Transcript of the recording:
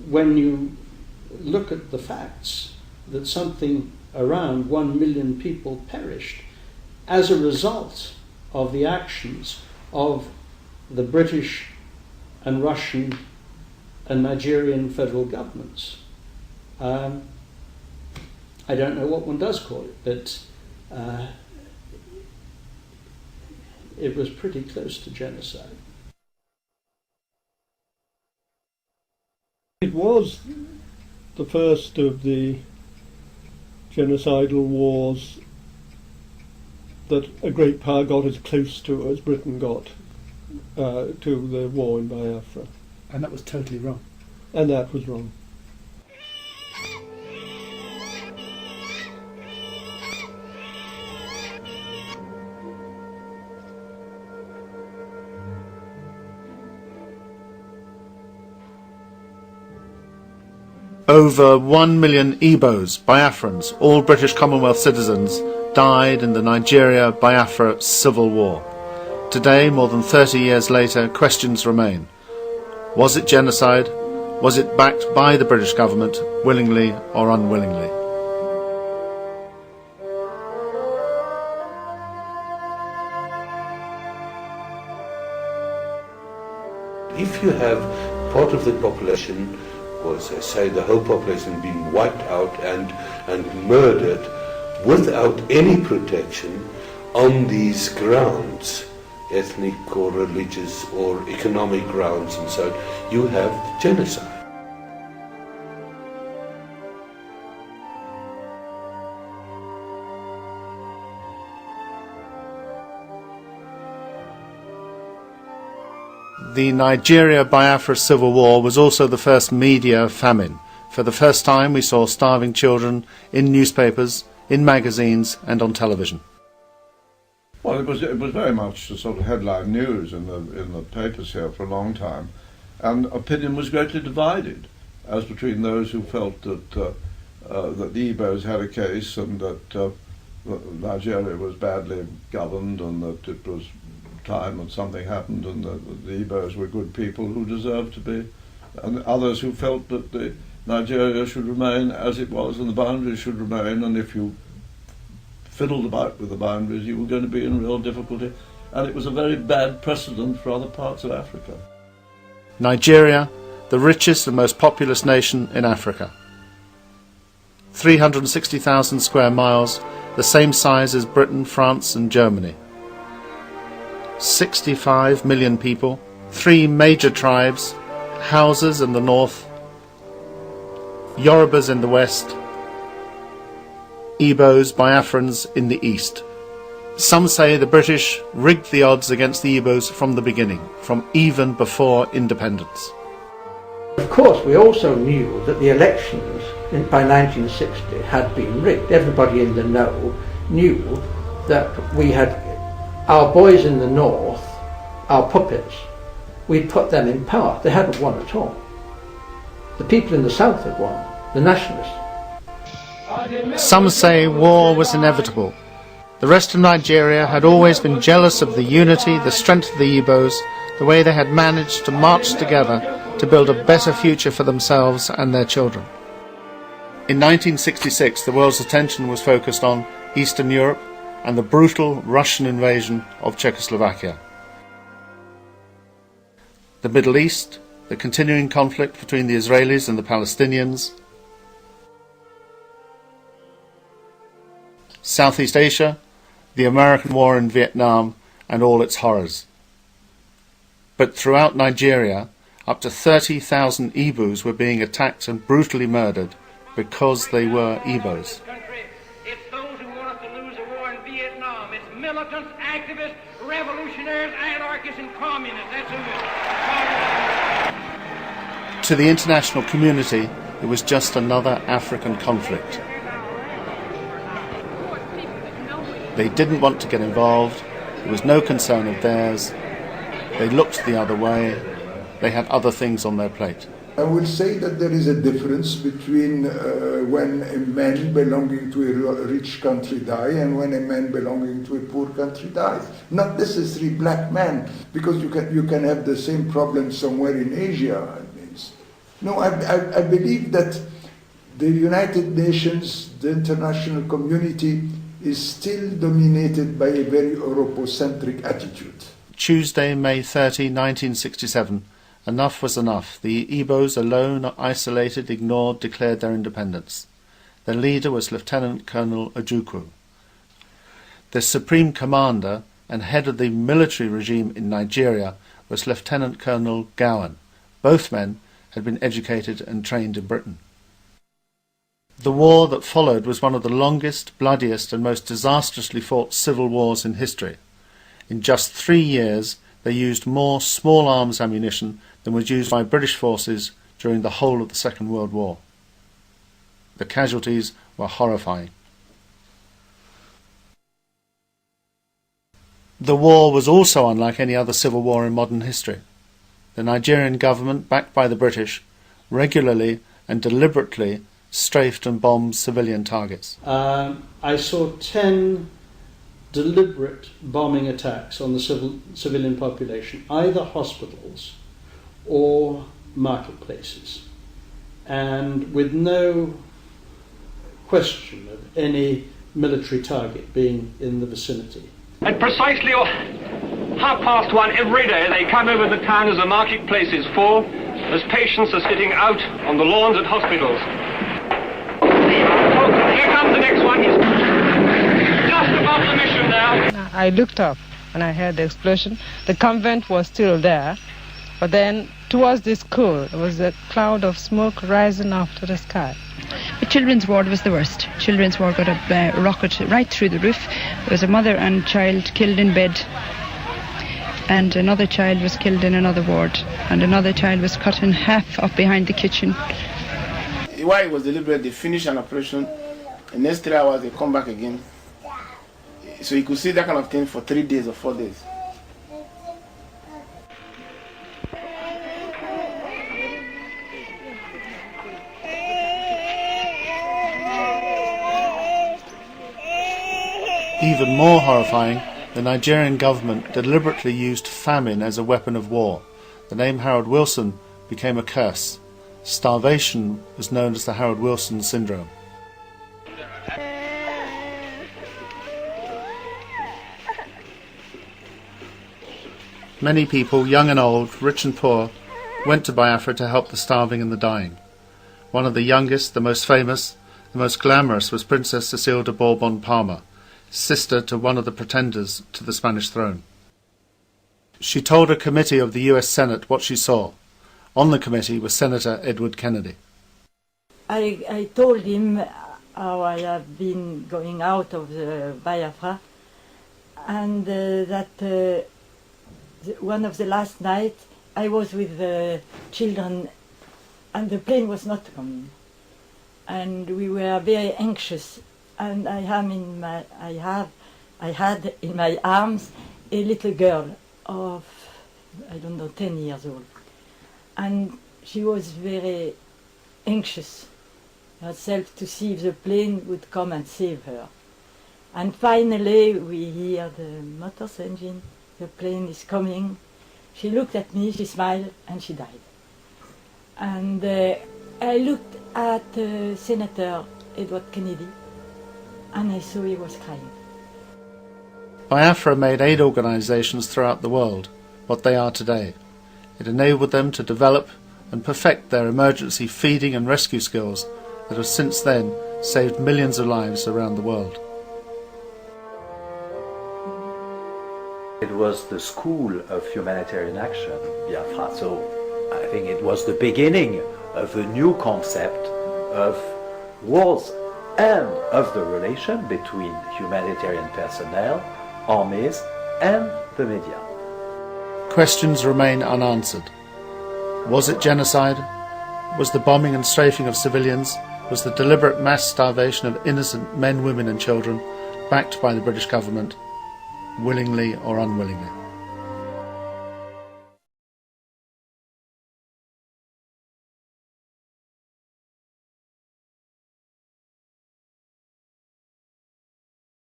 when you look at the facts, that something around 1 million people perished as a result of the actions of the British and Russian and Nigerian federal governments. I don't know what one does call it, but it was pretty close to genocide. It was the first of the genocidal wars that a great power got as close to as Britain got to the war in Biafra. And that was totally wrong. And that was wrong. Over 1 million Igbos, Biafrans, all British Commonwealth citizens, died in the Nigeria-Biafra civil war. Today, more than 30 years later, questions remain. Was it genocide? Was it backed by the British government, willingly or unwillingly? If you have part of the population, or as I say, the whole population being wiped out and murdered without any protection on these grounds, ethnic or religious or economic grounds and so on, you have genocide. The Nigeria-Biafra civil war was also the first media famine. For the first time we saw starving children in newspapers, in magazines and on television. Well, it was very much the sort of headline news in the papers here for a long time, and opinion was greatly divided as between those who felt that that the Igbos had a case and that Nigeria was badly governed and that it was time that something happened and that the Igbos were good people who deserved to be, and others who felt that Nigeria should remain as it was and the boundaries should remain, and if you fiddled about with the boundaries you were going to be in real difficulty, and it was a very bad precedent for other parts of Africa. Nigeria, the richest and most populous nation in Africa. 360,000 square miles, the same size as Britain, France and Germany. 65 million people, 3 major tribes, Hausas in the north, Yorubas in the west, Igbos, Biafrans in the east. Some say the British rigged the odds against the Igbos from the beginning, from even before independence. Of course, we also knew that the elections by 1960 had been rigged. Everybody in the know knew that we had our boys in the north, our puppets, we'd put them in power. They hadn't won at all. The people in the south had won, the nationalists. Some say war was inevitable. The rest of Nigeria had always been jealous of the unity, the strength of the Igbos, the way they had managed to march together to build a better future for themselves and their children. In 1966, the world's attention was focused on Eastern Europe and the brutal Russian invasion of Czechoslovakia. The Middle East, the continuing conflict between the Israelis and the Palestinians, Southeast Asia, the American war in Vietnam and all its horrors. But throughout Nigeria, up to 30,000 Igbos were being attacked and brutally murdered because they were Igbos. It's those who want us to lose the war in Vietnam. It's militants, activists, revolutionaries, anarchists, and communists. That's who it is. To the international community, it was just another African conflict. They didn't want to get involved. It was no concern of theirs. They looked the other way. They had other things on their plate. I will say that there is a difference between when a man belonging to a rich country dies and when a man belonging to a poor country dies. Not necessarily black men, because you can have the same problem somewhere in Asia. No, I believe that the United Nations, the international community, is still dominated by a very Europocentric attitude. Tuesday, May 30, 1967. Enough was enough. The Igbos, alone, isolated, ignored, declared their independence. Their leader was Lieutenant Colonel Ojukwu. The supreme commander and head of the military regime in Nigeria was Lieutenant Colonel Gowan. Both men had been educated and trained in Britain. The war that followed was one of the longest, bloodiest and most disastrously fought civil wars in history. In just 3 years they used more small arms ammunition than was used by British forces during the whole of the Second World War. The casualties were horrifying. The war was also unlike any other civil war in modern history. The Nigerian government, backed by the British, regularly and deliberately strafed and bombed civilian targets. I saw 10 deliberate bombing attacks on the civilian population, either hospitals or marketplaces, and with no question of any military target being in the vicinity. At precisely 1:30 every day, they come over the town as the marketplace is full, as patients are sitting out on the lawns at hospitals. Here comes the next one. He's just above the mission now. I looked up and I heard the explosion. The convent was still there, but then towards the school there was a cloud of smoke rising up to the sky. The children's ward was the worst. Children's ward got a rocket right through the roof. There was a mother and child killed in bed, and another child was killed in another ward, and another child was cut in half up behind the kitchen. While it was deliberate, they finished an operation. The next 3 hours they come back again. So you could see that kind of thing for 3 days or 4 days. Even more horrifying, the Nigerian government deliberately used famine as a weapon of war. The name Harold Wilson became a curse. Starvation was known as the Harold Wilson syndrome. Many people, young and old, rich and poor, went to Biafra to help the starving and the dying. One of the youngest, the most famous, the most glamorous was Princess Cecile de Bourbon-Parma, sister to one of the pretenders to the Spanish throne. She told a committee of the US Senate what she saw. On the committee was Senator Edward Kennedy. I told him how I have been going out of the Biafra, and that one of the last nights I was with the children and the plane was not coming. And we were very anxious, and I had in my arms a little girl of, I don't know, 10 years old. And she was very anxious herself to see if the plane would come and save her. And finally we hear the motor's engine, the plane is coming. She looked at me, she smiled, and she died. And I looked at Senator Edward Kennedy, and I saw he was crying. Biafra made aid organisations throughout the world what they are today. It enabled them to develop and perfect their emergency feeding and rescue skills that have since then saved millions of lives around the world. It was the school of humanitarian action, Biafra, so I think it was the beginning of a new concept of wars and of the relation between humanitarian personnel, armies and the media. Questions remain unanswered. Was it genocide? Was the bombing and strafing of civilians? Was the deliberate mass starvation of innocent men, women and children backed by the British government, willingly or unwillingly?